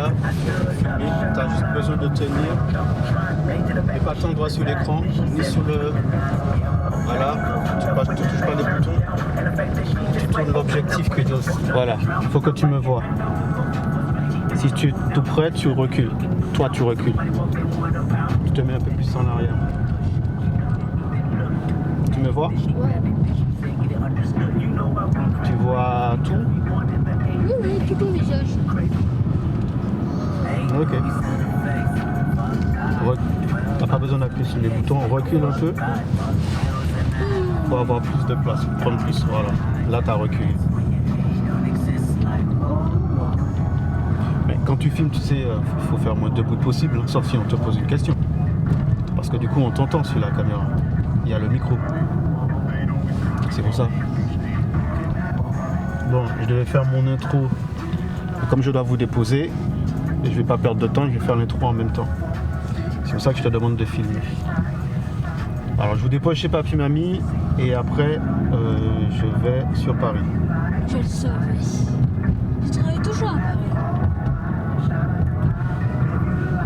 Voilà, tu as juste besoin de tenir et pas ton doigt sur l'écran, ni sur le... Voilà, tu ne touches pas les boutons, tu tournes l'objectif que tu... Voilà, il faut que tu me vois. Si tu es tout près, tu recules. Toi, tu recules. Tu te mets un peu plus en arrière. Tu me vois? Ouais. Tu vois tout? Oui, tout ton visage. Ok. T'as pas besoin d'appuyer sur les boutons, on recule un peu pour avoir plus de place, prendre plus, voilà. Là t'as reculé. Mais quand tu filmes, tu sais, il faut faire moins de bruit possible, hein, sauf si on te pose une question. Parce que du coup on t'entend sur la caméra. Il y a le micro. C'est pour ça. Bon, je devais faire mon intro. Comme je dois vous déposer, et je vais pas perdre de temps, je vais faire l'intro en même temps. C'est pour ça que je te demande de filmer. Alors je vous dépose chez Papy Mamie et après je vais sur Paris. Je le savais. Je travaille toujours à Paris.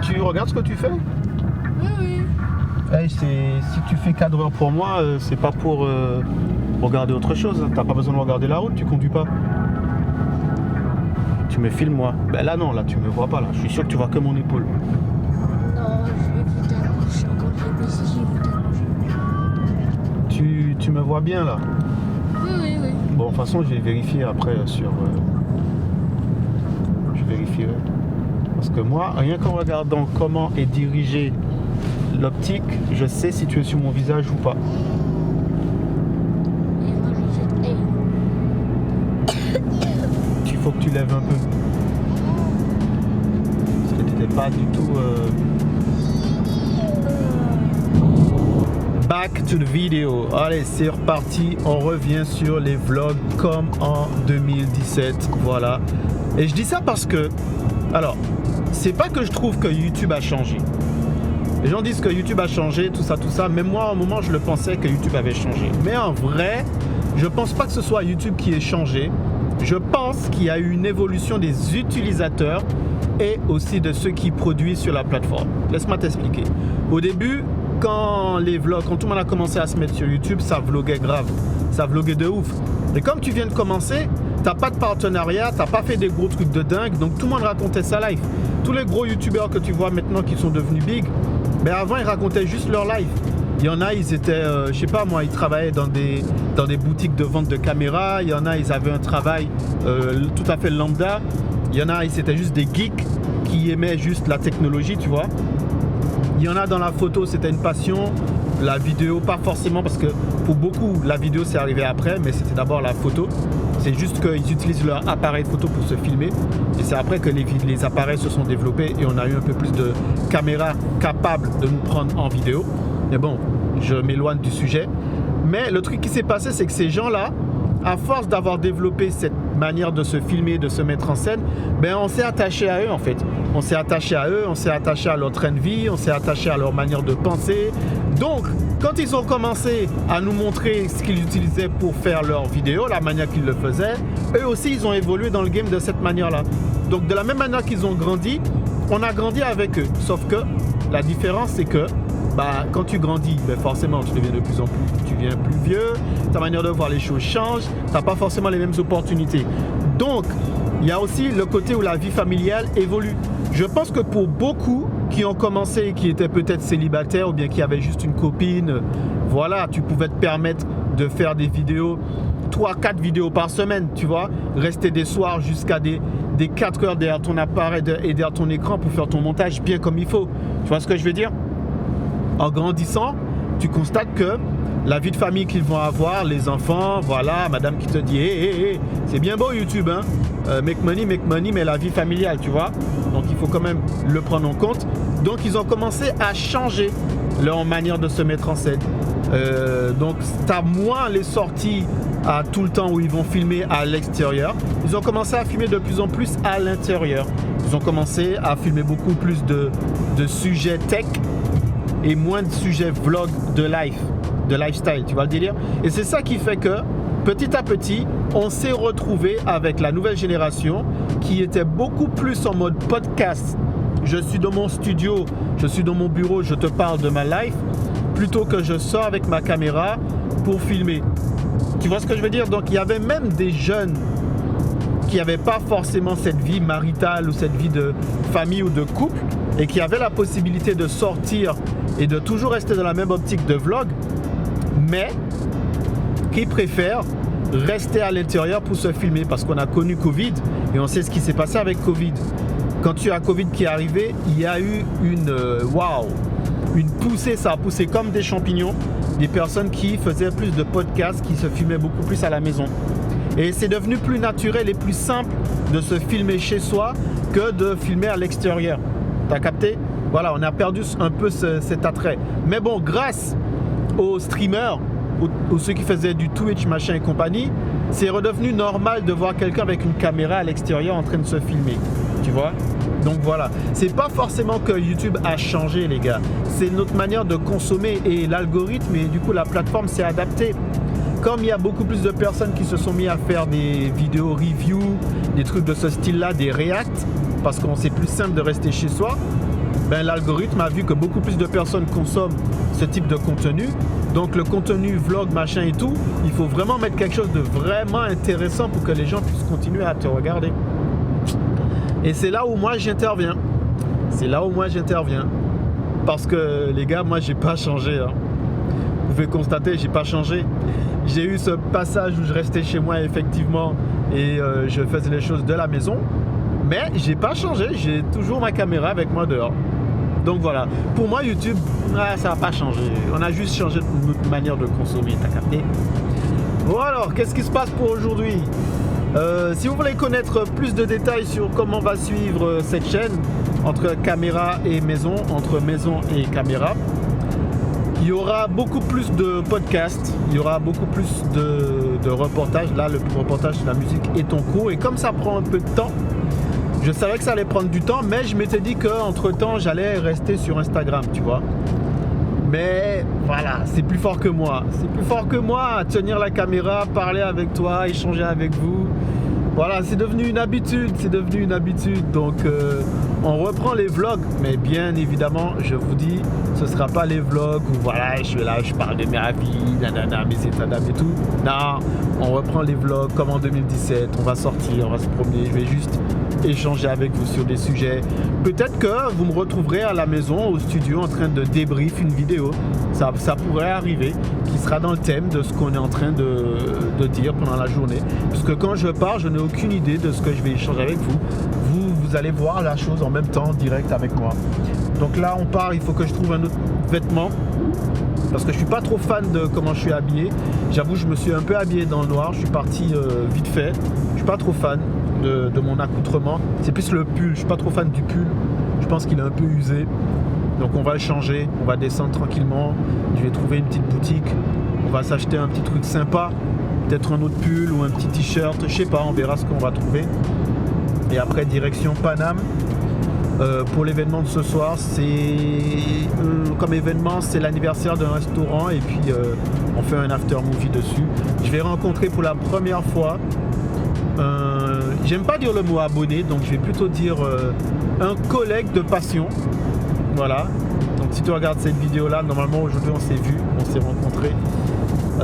Tu regardes ce que tu fais? Oui, oui. Hey, si tu fais cadreur pour moi, c'est pas pour regarder autre chose. T'as pas besoin de regarder la route, tu conduis pas. Tu me filmes moi. Ben là non, là tu me vois pas là. Je suis sûr que tu vois que mon épaule. Non, je vais vous t'accrocher encore les besties, vous t'accrocher. Tu me vois bien là. Oui, oui, oui. Bon, de toute façon, je vais vérifier après sur... je vérifierai. Parce que moi, rien qu'en regardant comment est dirigée l'optique, je sais si tu es sur mon visage ou pas. Et moi, je jette Il faut que tu lèves un peu. Parce que tu n'étais pas du tout... Back to the video. Allez, c'est reparti. On revient sur les vlogs comme en 2017. Voilà. Et je dis ça parce que... Alors, c'est pas que je trouve que YouTube a changé. Les gens disent que YouTube a changé, tout ça. Même moi, à un moment, je le pensais que YouTube avait changé. Mais en vrai, je pense pas que ce soit YouTube qui ait changé. Je pense qu'il y a eu une évolution des utilisateurs et aussi de ceux qui produisent sur la plateforme. Laisse-moi t'expliquer. Au début, quand tout le monde a commencé à se mettre sur YouTube, ça vloguait grave. Ça vloguait de ouf. Et comme tu viens de commencer, t'as pas de partenariat, t'as pas fait des gros trucs de dingue, donc tout le monde racontait sa life. Tous les gros youtubeurs que tu vois maintenant qui sont devenus big, ben avant ils racontaient juste leur life. Il y en a, ils étaient, je sais pas moi, ils travaillaient dans des boutiques de vente de caméras. Il y en a, ils avaient un travail tout à fait lambda. Il y en a, ils étaient juste des geeks qui aimaient juste la technologie, tu vois. Il y en a dans la photo, c'était une passion. La vidéo, pas forcément, parce que pour beaucoup, la vidéo c'est arrivé après, mais c'était d'abord la photo. C'est juste qu'ils utilisent leur appareil photo pour se filmer. Et c'est après que les appareils se sont développés et on a eu un peu plus de caméras capables de nous prendre en vidéo. Mais bon, je m'éloigne du sujet. Mais le truc qui s'est passé, c'est que ces gens-là, à force d'avoir développé cette manière de se filmer, de se mettre en scène, ben on s'est attaché à eux en fait. On s'est attaché à eux, on s'est attaché à leur train de vie, on s'est attaché à leur manière de penser. Donc, quand ils ont commencé à nous montrer ce qu'ils utilisaient pour faire leurs vidéos, la manière qu'ils le faisaient, eux aussi, ils ont évolué dans le game de cette manière-là. Donc, de la même manière qu'ils ont grandi, on a grandi avec eux. Sauf que la différence, c'est que quand tu grandis, forcément, tu deviens de plus en plus, tu deviens plus vieux, ta manière de voir les choses change, tu n'as pas forcément les mêmes opportunités. Donc, il y a aussi le côté où la vie familiale évolue. Je pense que pour beaucoup qui ont commencé, qui étaient peut-être célibataires ou bien qui avaient juste une copine, voilà, tu pouvais te permettre de faire des vidéos, 3-4 vidéos par semaine, tu vois, rester des soirs jusqu'à des 4 heures derrière ton appareil et derrière ton écran pour faire ton montage bien comme il faut. Tu vois ce que je veux dire? En grandissant, tu constates que la vie de famille qu'ils vont avoir, les enfants, voilà, madame qui te dit hey, c'est bien beau YouTube, hein, make money, mais la vie familiale, tu vois. Donc il faut quand même le prendre en compte. Donc ils ont commencé à changer leur manière de se mettre en scène. Donc tu as moins les sorties à tout le temps où ils vont filmer à l'extérieur. Ils ont commencé à filmer de plus en plus à l'intérieur. Ils ont commencé à filmer beaucoup plus de sujets tech et moins de sujets vlog de life, de lifestyle, tu vois le délire. Et c'est ça qui fait que petit à petit, on s'est retrouvé avec la nouvelle génération qui était beaucoup plus en mode podcast. Je suis dans mon studio, je suis dans mon bureau, je te parle de ma life, plutôt que je sors avec ma caméra pour filmer. Tu vois ce que je veux dire? Donc il y avait même des jeunes qui n'avaient pas forcément cette vie maritale ou cette vie de famille ou de couple et qui avaient la possibilité de sortir et de toujours rester dans la même optique de vlog, mais qui préfèrent rester à l'intérieur pour se filmer parce qu'on a connu Covid et on sait ce qui s'est passé avec Covid. Quand tu as Covid qui est arrivé, il y a eu une poussée, ça a poussé comme des champignons, des personnes qui faisaient plus de podcasts, qui se filmaient beaucoup plus à la maison. Et c'est devenu plus naturel et plus simple de se filmer chez soi que de filmer à l'extérieur. T'as capté? Voilà, on a perdu un peu cet attrait. Mais bon, grâce aux streamers, ou ceux qui faisaient du Twitch, machin et compagnie, c'est redevenu normal de voir quelqu'un avec une caméra à l'extérieur en train de se filmer. Tu vois? Donc voilà, c'est pas forcément que YouTube a changé les gars, c'est notre manière de consommer et l'algorithme et du coup la plateforme s'est adaptée. Comme il y a beaucoup plus de personnes qui se sont mis à faire des vidéos review, des trucs de ce style-là, des reacts, parce qu'on c'est plus simple de rester chez soi, ben, l'algorithme a vu que beaucoup plus de personnes consomment ce type de contenu. Donc le contenu vlog, machin et tout, il faut vraiment mettre quelque chose de vraiment intéressant pour que les gens puissent continuer à te regarder. Et c'est là où moi j'interviens. Parce que les gars, moi j'ai pas changé. Hein. Vous pouvez constater, j'ai pas changé. J'ai eu ce passage où je restais chez moi effectivement et je faisais les choses de la maison. Mais j'ai pas changé, j'ai toujours ma caméra avec moi dehors. Donc voilà, pour moi YouTube, ça n'a pas changé. On a juste changé notre manière de consommer, t'as capté? Bon alors, qu'est-ce qui se passe pour aujourd'hui? Si vous voulez connaître plus de détails sur comment on va suivre cette chaîne, entre caméra et maison, entre maison et caméra, il y aura beaucoup plus de podcasts, il y aura beaucoup plus de reportages. Là, le reportage sur la musique est en cours et comme ça prend un peu de temps, je savais que ça allait prendre du temps, mais je m'étais dit qu'entre temps, j'allais rester sur Instagram, tu vois. Mais voilà, c'est plus fort que moi. C'est plus fort que moi à tenir la caméra, parler avec toi, échanger avec vous. Voilà, c'est devenu une habitude, Donc, on reprend les vlogs, mais bien évidemment, je vous dis, ce ne sera pas les vlogs où voilà, je suis là, je parle de ma vie, nanana, mes états d'âme et tout. Non, on reprend les vlogs comme en 2017. On va sortir, on va se promener. Je vais juste échanger avec vous sur des sujets. Peut-être que vous me retrouverez à la maison, au studio, en train de débrief une vidéo. Ça pourrait arriver, qui sera dans le thème de ce qu'on est en train de dire pendant la journée. Puisque quand je pars, je n'ai aucune idée de ce que je vais échanger avec vous. Vous allez voir la chose en même temps, direct avec moi. Donc là, on part, il faut que je trouve un autre vêtement. Parce que je suis pas trop fan de comment je suis habillé. J'avoue, je me suis un peu habillé dans le noir. Je suis parti vite fait. Je suis pas trop fan de mon accoutrement. C'est plus le pull. Je suis pas trop fan du pull. Je pense qu'il est un peu usé. Donc on va le changer. On va descendre tranquillement. Je vais trouver une petite boutique. On va s'acheter un petit truc sympa. Peut-être un autre pull ou un petit t-shirt. Je sais pas. On verra ce qu'on va trouver. Et après, direction Paname. Pour l'événement de ce soir, comme événement, c'est l'anniversaire d'un restaurant et puis on fait un after movie dessus. Je vais rencontrer pour la première fois, j'aime pas dire le mot abonné, donc je vais plutôt dire un collègue de passion. Voilà. Donc si tu regardes cette vidéo là, normalement aujourd'hui on s'est vu, on s'est rencontrés.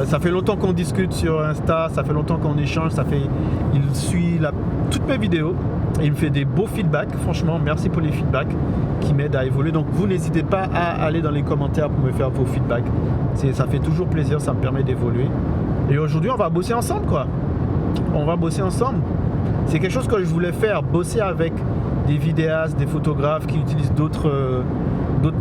Ça fait longtemps qu'on discute sur Insta, ça fait longtemps qu'on échange, il suit toutes mes vidéos. Et il me fait des beaux feedbacks, franchement merci pour les feedbacks qui m'aident à évoluer. Donc vous n'hésitez pas à aller dans les commentaires pour me faire vos feedbacks. Ça fait toujours plaisir, ça me permet d'évoluer. Et aujourd'hui on va bosser ensemble quoi. On va bosser ensemble. C'est quelque chose que je voulais faire, bosser avec des vidéastes, des photographes qui utilisent d'autres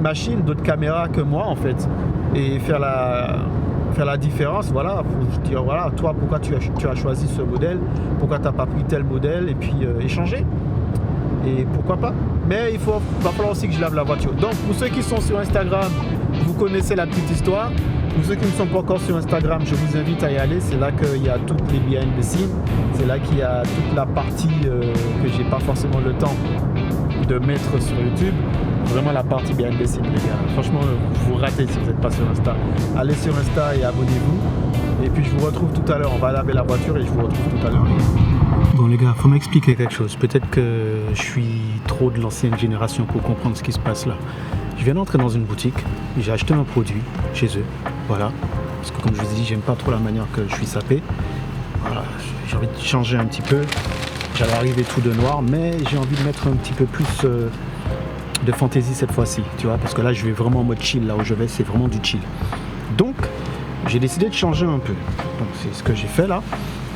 machines, d'autres caméras que moi en fait. Et faire la différence, voilà, pour dire voilà, toi pourquoi tu as choisi ce modèle, pourquoi tu n'as pas pris tel modèle et puis échanger. Et pourquoi pas. Mais va falloir aussi que je lave la voiture. Donc pour ceux qui sont sur Instagram, vous connaissez la petite histoire. Pour ceux qui ne sont pas encore sur Instagram, je vous invite à y aller. C'est là qu'il y a toutes les behind the scenes. C'est là qu'il y a toute la partie que j'ai pas forcément le temps de mettre sur YouTube. Vraiment la partie behind the scenes les gars. Franchement, vous ratez si vous n'êtes pas sur Insta. Allez sur Insta et abonnez-vous. Et puis je vous retrouve tout à l'heure. On va laver la voiture et je vous retrouve tout à l'heure. Bon les gars, faut m'expliquer quelque chose. Peut-être que je suis trop de l'ancienne génération pour comprendre ce qui se passe là. Je viens d'entrer dans une boutique, j'ai acheté un produit chez eux, voilà. Parce que comme je vous ai dit, j'aime pas trop la manière que je suis sapé. Voilà, j'ai envie de changer un petit peu. J'allais arriver tout de noir, mais j'ai envie de mettre un petit peu plus de fantaisie cette fois-ci, tu vois. Parce que là, je vais vraiment en mode chill, là où je vais, c'est vraiment du chill. Donc, j'ai décidé de changer un peu. Donc, c'est ce que j'ai fait là.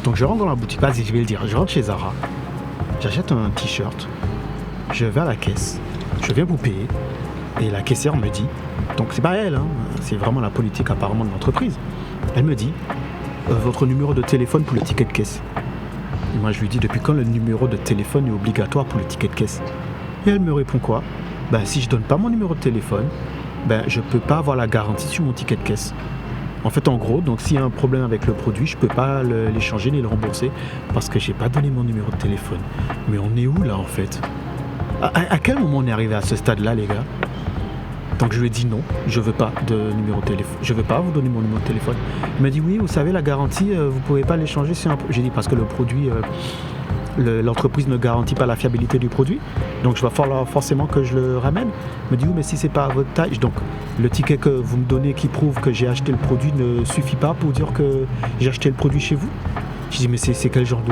Donc, je rentre dans la boutique, vas-y, je vais le dire. Je rentre chez Zara, j'achète un t-shirt, je vais à la caisse, je viens vous payer. Et la caissière me dit, donc c'est pas elle, hein, c'est vraiment la politique apparemment de l'entreprise. Elle me dit, votre numéro de téléphone pour le ticket de caisse. Et moi je lui dis, depuis quand le numéro de téléphone est obligatoire pour le ticket de caisse? Et elle me répond quoi? Ben si je donne pas mon numéro de téléphone, ben je peux pas avoir la garantie sur mon ticket de caisse. En fait en gros, donc s'il y a un problème avec le produit, je peux pas l'échanger ni le rembourser parce que j'ai pas donné mon numéro de téléphone. Mais on est où là en fait? À quel moment on est arrivé à ce stade-là les gars? Donc je lui ai dit non, je veux pas de numéro de téléphone, je veux pas vous donner mon numéro de téléphone. Il m'a dit oui, vous savez la garantie, vous pouvez pas l'échanger sur un... J'ai dit parce que le produit, l'entreprise ne garantit pas la fiabilité du produit, donc il va falloir forcément que je le ramène. Il me dit oui, mais si c'est pas à votre taille, donc le ticket que vous me donnez qui prouve que j'ai acheté le produit ne suffit pas pour dire que j'ai acheté le produit chez vous. Je dis mais c'est quel genre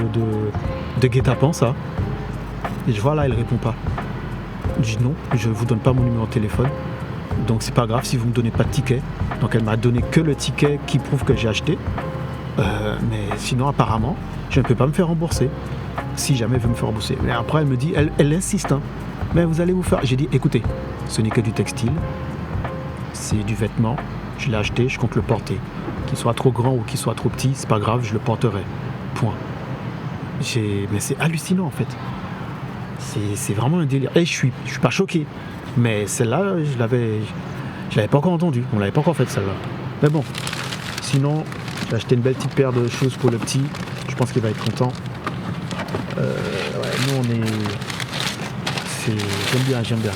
de guet-apens ça? Et je vois là, elle répond pas. Je dis non, je vous donne pas mon numéro de téléphone. Donc c'est pas grave si vous me donnez pas de ticket. Donc elle m'a donné que le ticket qui prouve que j'ai acheté. Mais sinon apparemment je ne peux pas me faire rembourser. Si jamais elle veut me faire rembourser. Mais après elle me dit, elle insiste. Hein. Mais vous allez vous faire. J'ai dit écoutez, ce n'est que du textile. C'est du vêtement. Je l'ai acheté, je compte le porter. Qu'il soit trop grand ou qu'il soit trop petit, c'est pas grave, je le porterai. Point. Mais c'est hallucinant en fait. C'est vraiment un délire. Et je suis pas choqué. Mais celle-là, je l'avais pas encore entendue. On l'avait pas encore faite celle-là. Mais bon. Sinon, j'ai acheté une belle petite paire de choses pour le petit. Je pense qu'il va être content. Ouais, nous on est. J'aime bien.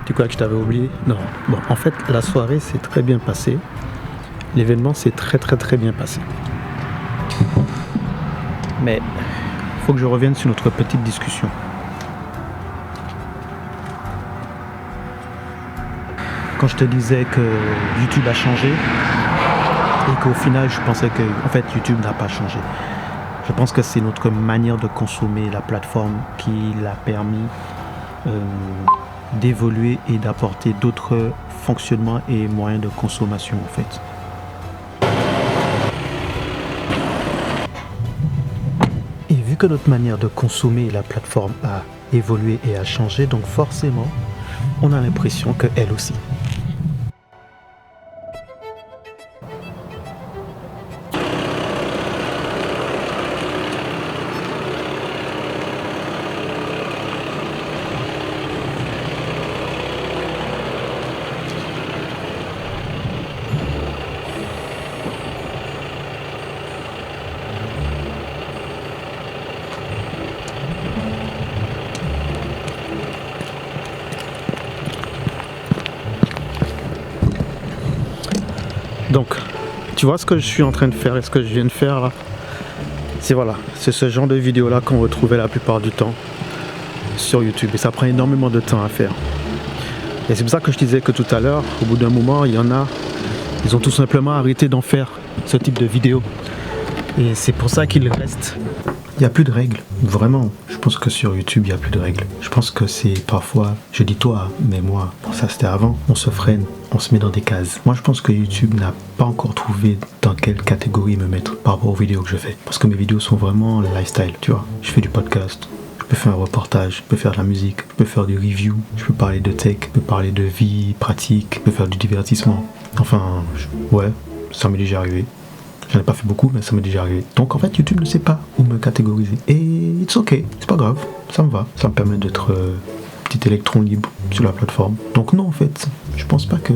Tu crois que je t'avais oublié? Non. Bon, en fait, la soirée s'est très bien passée. L'événement s'est très bien passé. Mais il faut que je revienne sur notre petite discussion. Quand je te disais que YouTube a changé et qu'au final, je pensais que en fait, YouTube n'a pas changé. Je pense que c'est notre manière de consommer la plateforme qui l'a permis d'évoluer et d'apporter d'autres fonctionnements et moyens de consommation en fait. Et vu que notre manière de consommer la plateforme a évolué et a changé, donc forcément, on a l'impression qu'elle aussi. Donc, tu vois ce que je suis en train de faire et ce que je viens de faire là, c'est ce genre de vidéo là qu'on retrouvait la plupart du temps sur YouTube et ça prend énormément de temps à faire. Et c'est pour ça que je disais que tout à l'heure, au bout d'un moment, il y en a, ils ont tout simplement arrêté d'en faire ce type de vidéo. Et c'est pour ça qu'il reste. Il n'y a plus de règles, vraiment. Je pense que sur YouTube, il n'y a plus de règles. Je pense que c'est parfois, je dis toi, mais moi, bon, ça c'était avant, on se freine, on se met dans des cases. Moi, je pense que YouTube n'a pas encore trouvé dans quelle catégorie me mettre par rapport aux vidéos que je fais. Parce que mes vidéos sont vraiment lifestyle, tu vois. Je fais du podcast, je peux faire un reportage, je peux faire de la musique, je peux faire du review, je peux parler de tech, je peux parler de vie pratique, je peux faire du divertissement. Enfin, ouais, ça m'est déjà arrivé. J'en ai pas fait beaucoup, mais ça m'est déjà arrivé. Donc en fait, YouTube ne sait pas où me catégoriser. Et it's ok, c'est pas grave, ça me va. Ça me permet d'être petit électron libre sur la plateforme. Donc non, en fait, je pense pas que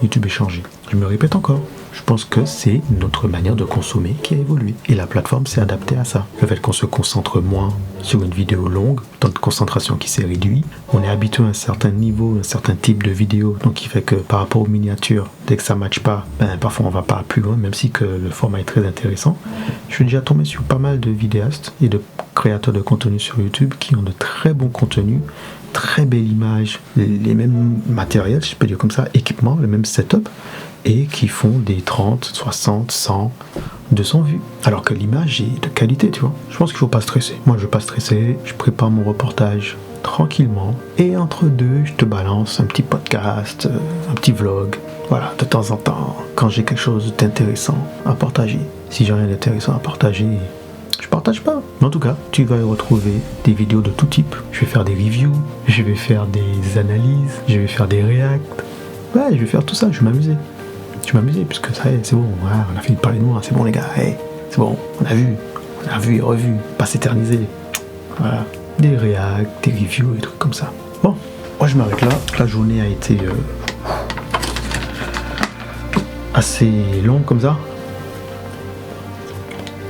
YouTube ait changé. Je me répète encore. Je pense que c'est notre manière de consommer qui a évolué. Et la plateforme s'est adaptée à ça. Le fait qu'on se concentre moins sur une vidéo longue, temps de concentration qui s'est réduit. On est habitué à un certain niveau, un certain type de vidéo. Donc qui fait que par rapport aux miniatures, dès que ça ne matche pas, parfois on va pas plus loin, même si que le format est très intéressant. Je suis déjà tombé sur pas mal de vidéastes et de créateurs de contenu sur YouTube qui ont de très bons contenus, très belles images, les mêmes matériels, si je peux dire comme ça, équipements, le même setup, et qui font des 30, 60, 100, 200 vues. Alors que l'image est de qualité, tu vois. Je pense qu'il faut pas stresser. Moi, je veux pas stresser, je prépare mon reportage tranquillement, et entre deux, je te balance un petit podcast, un petit vlog, voilà, de temps en temps, quand j'ai quelque chose d'intéressant à partager. Si j'ai rien d'intéressant à partager, je partage pas. Mais en tout cas, tu vas y retrouver des vidéos de tout type. Je vais faire des reviews, je vais faire des analyses, je vais faire des reacts. Ouais, je vais faire tout ça, je vais m'amuser. Je vais m'amuser, puisque ça y est, c'est bon, voilà, on a fini de parler de moi, c'est bon les gars, hey, c'est bon, on a vu et revu, pas s'éterniser. Voilà, des reacts, des reviews et trucs comme ça. Bon, moi je m'arrête là, la journée a été assez longue comme ça.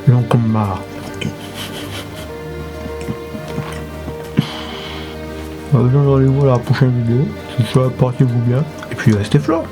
Longue comme ma... Rendez-vous à la prochaine vidéo, si ça portez-vous bien, et puis restez flot.